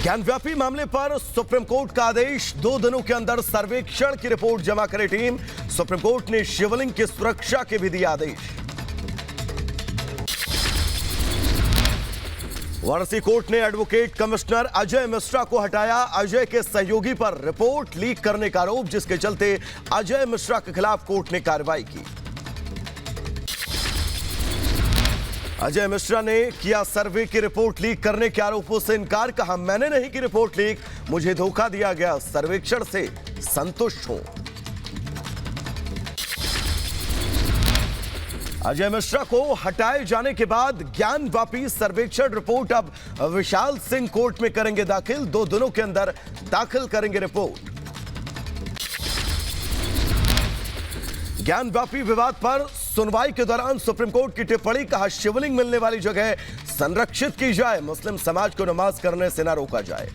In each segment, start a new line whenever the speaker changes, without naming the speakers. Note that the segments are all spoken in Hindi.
ज्ञानव्यापी मामले पर सुप्रीम कोर्ट का आदेश, 2 दिनों के अंदर सर्वेक्षण की रिपोर्ट जमा करे टीम। सुप्रीम कोर्ट ने शिवलिंग की सुरक्षा के भी दिया आदेश। वाराणसी कोर्ट ने एडवोकेट कमिश्नर अजय मिश्रा को हटाया। अजय के सहयोगी पर रिपोर्ट लीक करने का आरोप, जिसके चलते अजय मिश्रा के खिलाफ कोर्ट ने कार्रवाई की। अजय मिश्रा ने किया सर्वे की रिपोर्ट लीक करने के आरोपों से इनकार, कहा मैंने नहीं की रिपोर्ट लीक, मुझे धोखा दिया गया, सर्वेक्षण से संतुष्ट हूं। अजय मिश्रा को हटाए जाने के बाद ज्ञानव्यापी सर्वेक्षण रिपोर्ट अब विशाल सिंह कोर्ट में करेंगे दाखिल। 2 दिनों के अंदर दाखिल करेंगे रिपोर्ट। ज्ञानव्यापी विवाद पर सुनवाई के दौरान सुप्रीम कोर्ट की टिप्पणी, कहा शिवलिंग मिलने वाली जगह संरक्षित की जाए, मुस्लिम समाज को नमाज करने से न रोका जाए।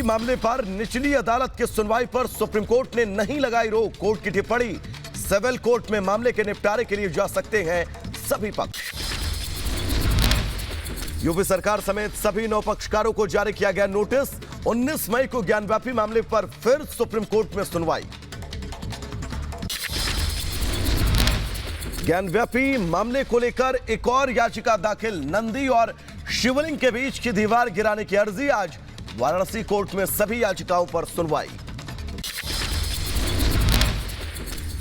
मामले पर निचली अदालत की सुनवाई पर सुप्रीम कोर्ट ने नहीं लगाई रोक। कोर्ट की टिप्पणी, सिविल कोर्ट में मामले के निपटारे के लिए जा सकते हैं सभी पक्ष। यूपी सरकार समेत सभी 9 पक्षकारों को जारी किया गया नोटिस। 19 मई को ज्ञानव्यापी मामले पर फिर सुप्रीम कोर्ट में सुनवाई। ज्ञानव्यापी मामले को लेकर एक और याचिका दाखिल, नंदी और शिवलिंग के बीच की दीवार गिराने की अर्जी। आज वाराणसी कोर्ट में सभी याचिकाओं पर सुनवाई।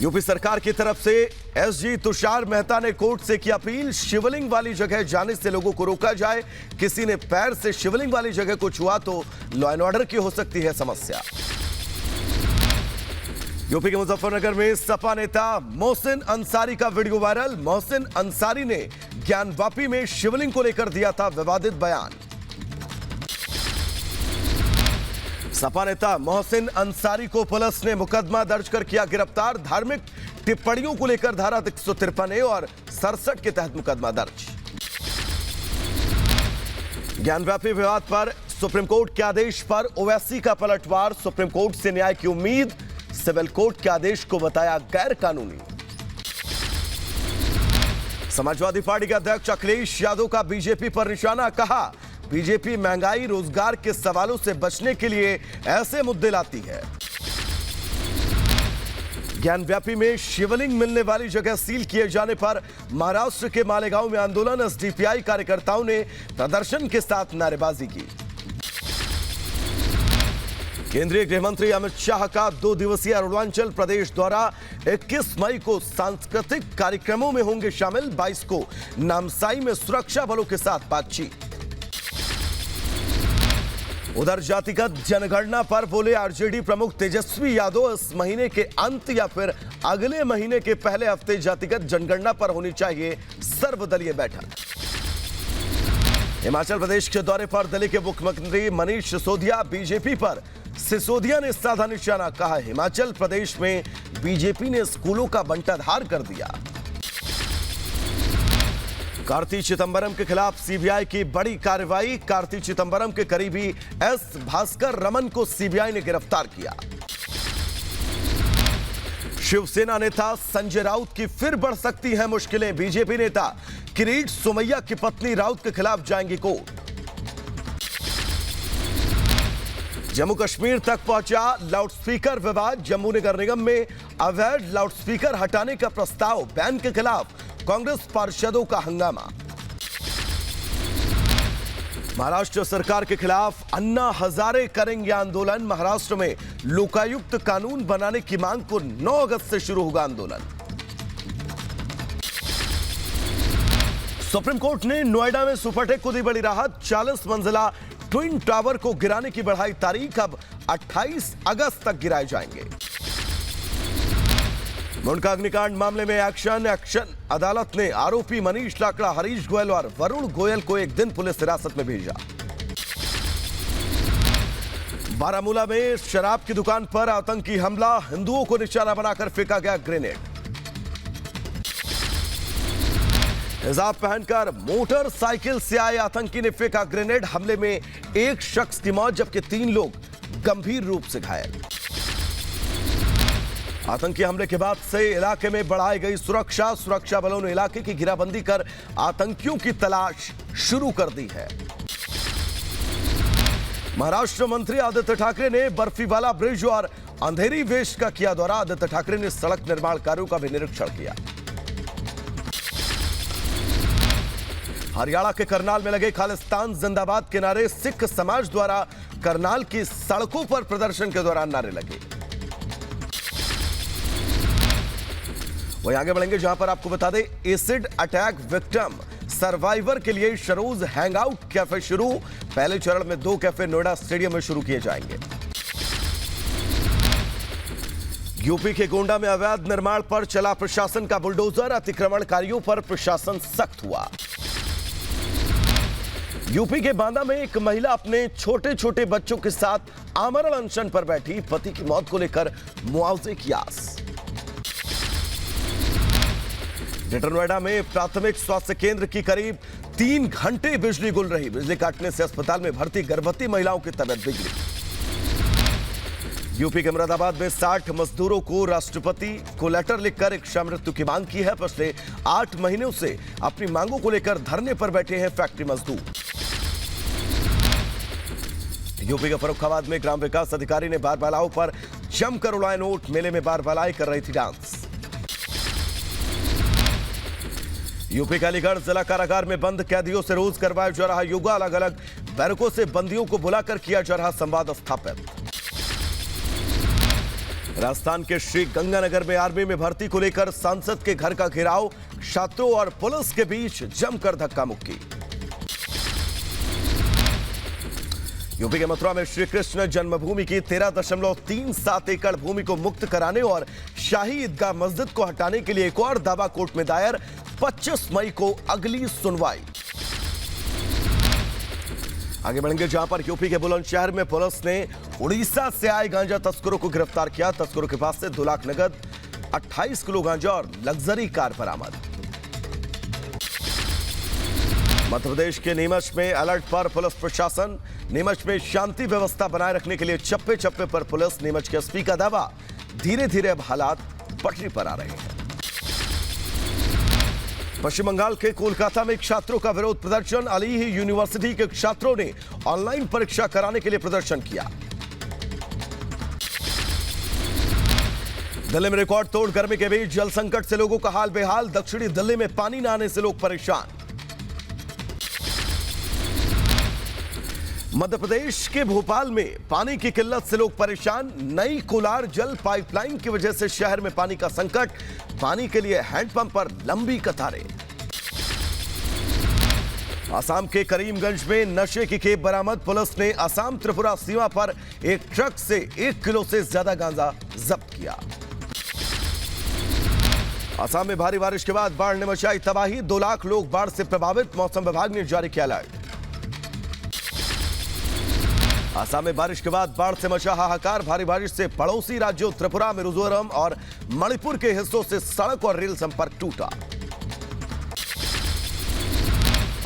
यूपी सरकार की तरफ से एसजी तुषार मेहता ने कोर्ट से की अपील, शिवलिंग वाली जगह जाने से लोगों को रोका जाए। किसी ने पैर से शिवलिंग वाली जगह को छुआ तो लॉ एंड ऑर्डर की हो सकती है समस्या। यूपी के मुजफ्फरनगर में सपा नेता मोहसिन अंसारी का वीडियो वायरल। मोहसिन अंसारी ने ज्ञानव्यापी में शिवलिंग को लेकर दिया था विवादित बयान। सपा नेता मोहसिन अंसारी को पुलिस ने मुकदमा दर्ज कर किया गिरफ्तार। धार्मिक टिप्पणियों को लेकर धारा 153 और 67 के तहत मुकदमा दर्ज। ज्ञानव्यापी विवाद पर सुप्रीम कोर्ट के आदेश पर ओवैसी का पलटवार। सुप्रीम कोर्ट से न्याय की उम्मीद, सिविल कोर्ट के आदेश को बताया गैर कानूनी। समाजवादी पार्टी के अध्यक्ष अखिलेश यादव का बीजेपी पर निशाना, कहा बीजेपी महंगाई रोजगार के सवालों से बचने के लिए ऐसे मुद्दे लाती है। ज्ञानव्यापी में शिवलिंग मिलने वाली जगह सील किए जाने पर महाराष्ट्र के मालेगांव में आंदोलन। एसडीपीआई कार्यकर्ताओं ने प्रदर्शन के साथ नारेबाजी की। केंद्रीय गृह मंत्री अमित शाह का 2 दिवसीय अरुणाचल प्रदेश दौरा। 21 मई को सांस्कृतिक कार्यक्रमों में होंगे शामिल। 22 को नामसाई में सुरक्षा बलों के साथ बातचीत। उधर जातिगत जनगणना पर बोले आरजेडी प्रमुख तेजस्वी यादव, इस महीने के अंत या फिर अगले महीने के पहले हफ्ते जातिगत जनगणना पर होनी चाहिए सर्वदलीय बैठक। हिमाचल प्रदेश के दौरे पर दिल्ली के मुख्यमंत्री मनीष सिसोदिया, बीजेपी पर सिसोदिया ने साधा निशाना, कहा हिमाचल प्रदेश में बीजेपी ने स्कूलों का बंटाधार कर दिया। कार्ति चिदंबरम के खिलाफ सीबीआई की बड़ी कार्रवाई। कार्ति चिदंबरम के करीबी एस भास्कर रमन को सीबीआई ने गिरफ्तार किया। शिवसेना नेता संजय राउत की फिर बढ़ सकती हैं मुश्किलें। बीजेपी नेता किरीट सोमैया की पत्नी राउत के खिलाफ जाएंगी कोर्ट। जम्मू कश्मीर तक पहुंचा लाउडस्पीकर विवाद। जम्मू नगर निगम में अवैध लाउडस्पीकर हटाने का प्रस्ताव, बैन के खिलाफ कांग्रेस पार्षदों का हंगामा। महाराष्ट्र सरकार के खिलाफ अन्ना हजारे करेंगे आंदोलन। महाराष्ट्र में लोकायुक्त कानून बनाने की मांग को 9 अगस्त से शुरू होगा आंदोलन। सुप्रीम कोर्ट ने नोएडा में सुपरटेक को दी बड़ी राहत। 40 मंजिला ट्विन टावर को गिराने की बढ़ाई तारीख, अब 28 अगस्त तक गिराए जाएंगे। मुंडका अग्निकांड मामले में एक्शन। अदालत ने आरोपी मनीष लाकड़ा, हरीश गोयल और वरुण गोयल को 1 दिन पुलिस हिरासत में भेजा। बारामूला में शराब की दुकान पर आतंकी हमला, हिंदुओं को निशाना बनाकर फेंका गया ग्रेनेड। हिजाब पहनकर मोटरसाइकिल से आए आतंकी ने फेंका ग्रेनेड। हमले में 1 शख्स की मौत जबकि 3 लोग गंभीर रूप से घायल। आतंकी हमले के बाद से इलाके में बढ़ाई गई सुरक्षा बलों ने इलाके की घेराबंदी कर आतंकियों की तलाश शुरू कर दी है। महाराष्ट्र मंत्री आदित्य ठाकरे ने बर्फीवाला ब्रिज और अंधेरी वेस्ट का किया दौरा। आदित्य ठाकरे ने सड़क निर्माण कार्यों का भी निरीक्षण किया। हरियाणा के करनाल में लगे खालिस्तान जिंदाबाद के नारे सिख समाज द्वारा करनाल की सड़कों पर प्रदर्शन के दौरान नारे लगे। वहीं आगे बढ़ेंगे जहां पर आपको बता दें, एसिड अटैक विक्टिम सर्वाइवर के लिए शरोज हैंगआउट कैफे शुरू। पहले चरण में 2 कैफे नोएडा स्टेडियम में शुरू किए जाएंगे। यूपी के गोंडा में अवैध निर्माण पर चला प्रशासन का बुलडोजर। अतिक्रमणकारियों पर प्रशासन सख्त हुआ। यूपी के बांदा में एक महिला अपने छोटे छोटे बच्चों के साथ आमरण अनशन पर बैठी। पति की मौत को लेकर मुआवजे की आस। ग्रेटर नोएडा में प्राथमिक स्वास्थ्य केंद्र की करीब 3 घंटे बिजली गुल रही। बिजली काटने से अस्पताल में भर्ती गर्भवती महिलाओं की तबीयत बिगड़ी। यूपी के मुरादाबाद में 60 मजदूरों को राष्ट्रपति को लेटर लिखकर इच्छा मृत्यु की मांग की है। पिछले 8 महीनों से अपनी मांगों को लेकर धरने पर बैठे हैं फैक्ट्री मजदूर। यूपी के फर्रुखाबाद में ग्राम विकास अधिकारी ने बारबालाओं पर जमकर उड़ाए नोट। मेले में बारबालाई कर रही थी डांस। यूपी के अलीगढ़ जिला कारागार में बंद कैदियों से रोज करवाया जा रहा योगा। अलग अलग बैरकों से बंदियों को बुलाकर किया जा रहा संवाद स्थापित। राजस्थान के श्री गंगानगर में आर्मी में भर्ती को लेकर सांसद के घर का घेराव। छात्रों और पुलिस के बीच जमकर धक्का मुक्की। यूपी के मथुरा में श्री कृष्ण जन्मभूमि की 13.37 एकड़ भूमि को मुक्त कराने और शाही ईदगाह मस्जिद को हटाने के लिए एक और दावा कोर्ट में दायर। 25 मई को अगली सुनवाई। आगे बढ़ेंगे जहां पर यूपी के बुलंदशहर में पुलिस ने उड़ीसा से आए गांजा तस्करों को गिरफ्तार किया। तस्करों के पास से 2 लाख नगद, 28 किलो गांजा और लग्जरी कार बरामद। मध्य प्रदेश के नीमच में अलर्ट पर पुलिस प्रशासन। नीमच में शांति व्यवस्था बनाए रखने के लिए चप्पे चप्पे पर पुलिस। नीमच के एसपी का दावा, धीरे धीरे अब हालात पटरी पर आ रहे हैं। पश्चिम बंगाल के कोलकाता में छात्रों का विरोध प्रदर्शन। अली यूनिवर्सिटी के छात्रों ने ऑनलाइन परीक्षा कराने के लिए प्रदर्शन किया। दिल्ली में रिकॉर्ड तोड़ गर्मी के बीच जल संकट से लोगों का हाल बेहाल। दक्षिणी दिल्ली में पानी न आने से लोग परेशान। मध्य प्रदेश के भोपाल में पानी की किल्लत से लोग परेशान। नई कोलार जल पाइपलाइन की वजह से शहर में पानी का संकट। पानी के लिए हैंडपंप पर लंबी कतारें। असम के करीमगंज में नशे की खेप बरामद। पुलिस ने असम त्रिपुरा सीमा पर एक ट्रक से 1 किलो से ज्यादा गांजा जब्त किया। असम में भारी बारिश के बाद बाढ़ ने मचाई तबाही। 2 लाख लोग बाढ़ से प्रभावित। मौसम विभाग ने जारी किया अलर्ट। असम में बारिश के बाद बाढ़ से मचा हाहाकार। भारी बारिश से पड़ोसी राज्यों त्रिपुरा, मिजोरम और मणिपुर के हिस्सों से सड़क और रेल संपर्क टूटा।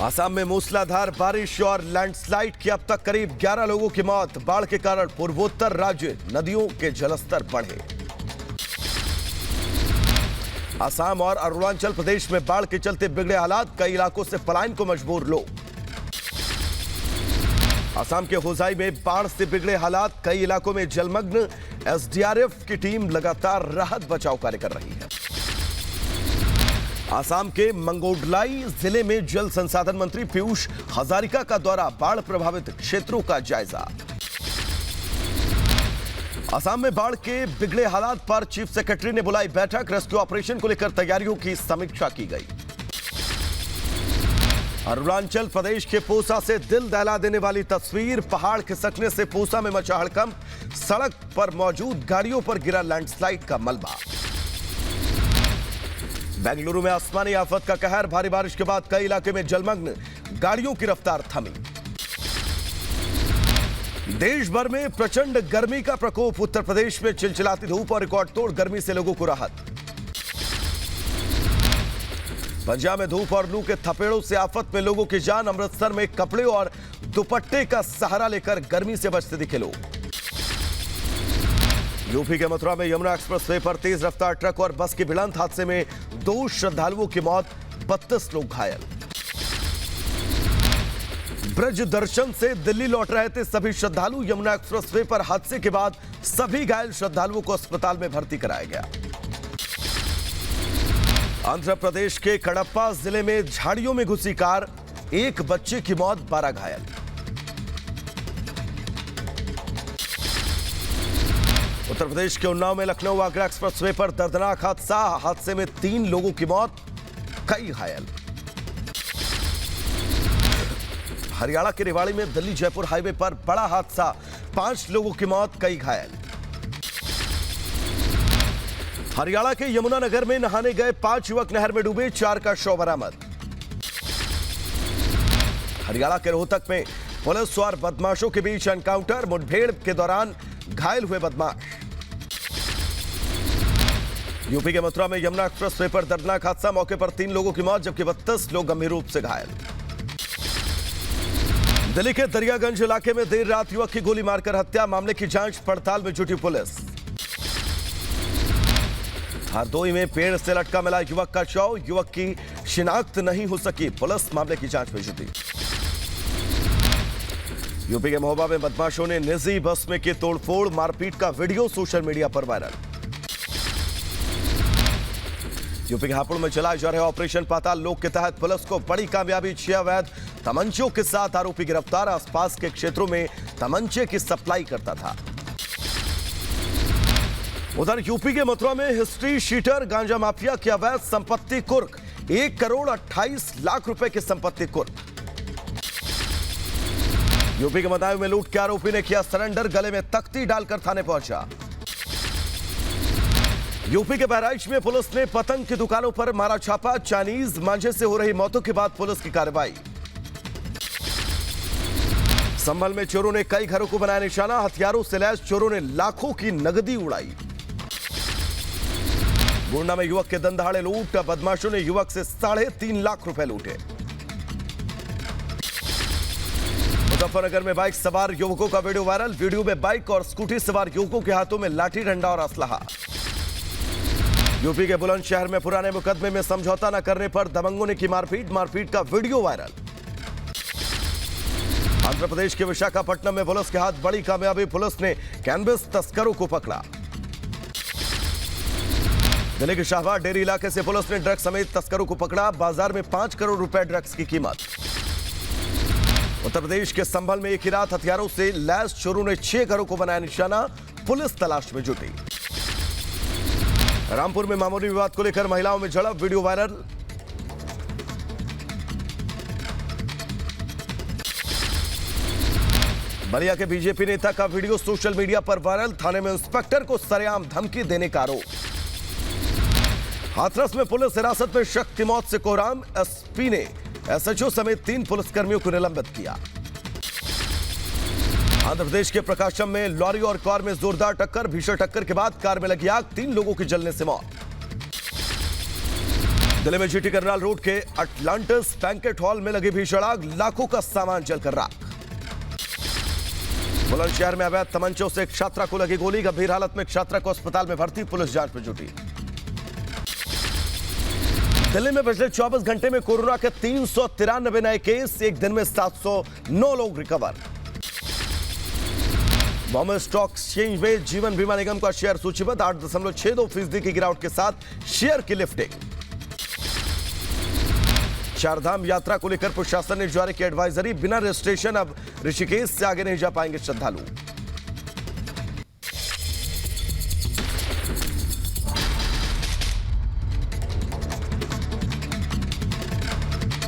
असम में मूसलाधार बारिश और लैंडस्लाइड की अब तक करीब 11 लोगों की मौत। बाढ़ के कारण पूर्वोत्तर राज्य नदियों के जलस्तर बढ़े। असम और अरुणाचल प्रदेश में बाढ़ के चलते बिगड़े हालात। कई इलाकों से पलायन को मजबूर लोग। असम के होजाई में बाढ़ से बिगड़े हालात। कई इलाकों में जलमग्न। एसडीआरएफ की टीम लगातार राहत बचाव कार्य कर रही है। असम के मंगोडलाई जिले में जल संसाधन मंत्री पीयूष हजारिका का दौरा। बाढ़ प्रभावित क्षेत्रों का जायजा। असम में बाढ़ के बिगड़े हालात पर चीफ सेक्रेटरी ने बुलाई बैठक। रेस्क्यू ऑपरेशन को लेकर तैयारियों की समीक्षा की गई। अरुणाचल प्रदेश के पूसा से दिल दहला देने वाली तस्वीर। पहाड़ खिसकने से पूसा में मचा हड़कंप। सड़क पर मौजूद गाड़ियों पर गिरा लैंडस्लाइड का मलबा। बेंगलुरु में आसमानी आफत का कहर। भारी बारिश के बाद कई इलाके में जलमग्न। गाड़ियों की रफ्तार थमी। देश भर में प्रचंड गर्मी का प्रकोप। उत्तर प्रदेश में चिलचिलाती धूप और रिकॉर्ड तोड़ गर्मी से लोगों को राहत। पंजाब में धूप और लू के थपेड़ों से आफत में लोगों की जान। अमृतसर में कपड़े और दुपट्टे का सहारा लेकर गर्मी से बचते दिखे लोग। यूपी के मथुरा में यमुना एक्सप्रेसवे पर तेज रफ्तार ट्रक और बस की भिड़ंत हादसे में 2 श्रद्धालुओं की मौत, 32 लोग घायल। ब्रज दर्शन से दिल्ली लौट रहे थे सभी श्रद्धालु। यमुना एक्सप्रेसवे पर हादसे के बाद सभी घायल श्रद्धालुओं को अस्पताल में भर्ती कराया गया। आंध्र प्रदेश के कडप्पा जिले में झाड़ियों में घुसी कार, 1 बच्चे की मौत, 12 घायल। उत्तर प्रदेश के उन्नाव में लखनऊ आगरा एक्सप्रेसवे पर दर्दनाक हादसे में 3 लोगों की मौत, कई घायल। हरियाणा के रेवाड़ी में दिल्ली जयपुर हाईवे पर बड़ा हादसा, 5 लोगों की मौत, कई घायल। हरियाणा के यमुनानगर में नहाने गए 5 युवक नहर में डूबे, 4 का शव बरामद। हरियाणा के रोहतक में पुलिस और बदमाशों के बीच एनकाउंटर, मुठभेड़ के दौरान घायल हुए बदमाश। यूपी के मथुरा में यमुना एक्सप्रेसवे पर दर्दनाक हादसा, मौके पर 3 लोगों की मौत जबकि 32 लोग गंभीर रूप से घायल। दिल्ली के दरियागंज इलाके में देर रात युवक की गोली मारकर हत्या, मामले की जांच पड़ताल में जुटी पुलिस। हरदोई में पेड़ से लटका मिला युवक का शव, युवक की शिनाख्त नहीं हो सकी, पुलिस मामले की जांच में जुटी। यूपी के महोबा में बदमाशों ने निजी बस में की तोड़फोड़, मारपीट का वीडियो सोशल मीडिया पर वायरल। यूपी के हापुड़ में चलाए जा रहे ऑपरेशन पाताल लोक के तहत पुलिस को बड़ी कामयाबी, 6 अवैध तमंचों के साथ आरोपी गिरफ्तार, आसपास के क्षेत्रों में तमंचे की सप्लाई करता था। उधर यूपी के मथुरा में हिस्ट्री शीटर गांजा माफिया की अवैध संपत्ति कुर्क, 1 करोड़ 28 लाख रुपए की संपत्ति कुर्क। यूपी के बदायूं में लूट के आरोपी ने किया सरेंडर, गले में तख्ती डालकर थाने पहुंचा। यूपी के बहराइच में पुलिस ने पतंग की दुकानों पर मारा छापा, चाइनीज मांझे से हो रही मौतों के बाद पुलिस की कार्रवाई। संभल में चोरों ने कई घरों को बनाया निशाना, हथियारों से लैस चोरों ने लाखों की नकदी उड़ाई। गुरना में युवक के दंदहाड़े लूट, बदमाशों ने युवक से 3.5 लाख रुपए लूटे। मुजफ्फरनगर में बाइक सवार युवकों का वीडियो वायरल, वीडियो में बाइक और स्कूटी सवार युवकों के हाथों में लाठी डंडा और असलहा। यूपी के बुलंदशहर में पुराने मुकदमे में समझौता न करने पर दबंगों ने की मारपीट का वीडियो वायरल। आंध्र प्रदेश के विशाखापट्टनम में पुलिस के हाथ बड़ी कामयाबी, पुलिस ने कैनबिस तस्करों को पकड़ा। दिल्ली के शाहबाद डेरी इलाके से पुलिस ने ड्रग्स समेत तस्करों को पकड़ा, बाजार में 5 करोड़ रुपए ड्रग्स की कीमत। उत्तर प्रदेश के संभल में एक ही रात हथियारों से लैस चोरों ने 6 घरों को बनाया निशाना, पुलिस तलाश में जुटी। रामपुर में मामूली विवाद को लेकर महिलाओं में झड़प, वीडियो वायरल। बलिया के बीजेपी नेता का वीडियो सोशल मीडिया पर वायरल, थाने में इंस्पेक्टर को सरेआम धमकी देने का आरोप। हाथरस में पुलिस हिरासत में शख्स की मौत से कोहराम, एसपी ने एसएचओ समेत 3 पुलिसकर्मियों को निलंबित किया। आंध्र प्रदेश के प्रकाशम में लॉरी और कार में जोरदार टक्कर, भीषण टक्कर के बाद कार में लगी आग, 3 लोगों की जलने से मौत। दिल्ली में जीटी करनाल रोड के अटलांटिस बैंकेट हॉल में लगी भीषण आग, लाखों का सामान जलकर राख। बुलंदशहर में अवैध तमंचों से एक छात्रा को लगी गोली, गंभीर हालत में एक छात्रा को अस्पताल में भर्ती, पुलिस जांच में जुटी। दिल्ली में पिछले 24 घंटे में कोरोना के 393 नए केस, एक दिन में 709 लोग रिकवर। बॉम्बे स्टॉक एक्सचेंज में जीवन बीमा निगम का शेयर सूचीबद्ध, 8.62% की गिरावट के साथ शेयर की लिफ्टिंग। चारधाम यात्रा को लेकर प्रशासन ने जारी की एडवाइजरी, बिना रजिस्ट्रेशन अब ऋषिकेश से आगे नहीं जा पाएंगे श्रद्धालु।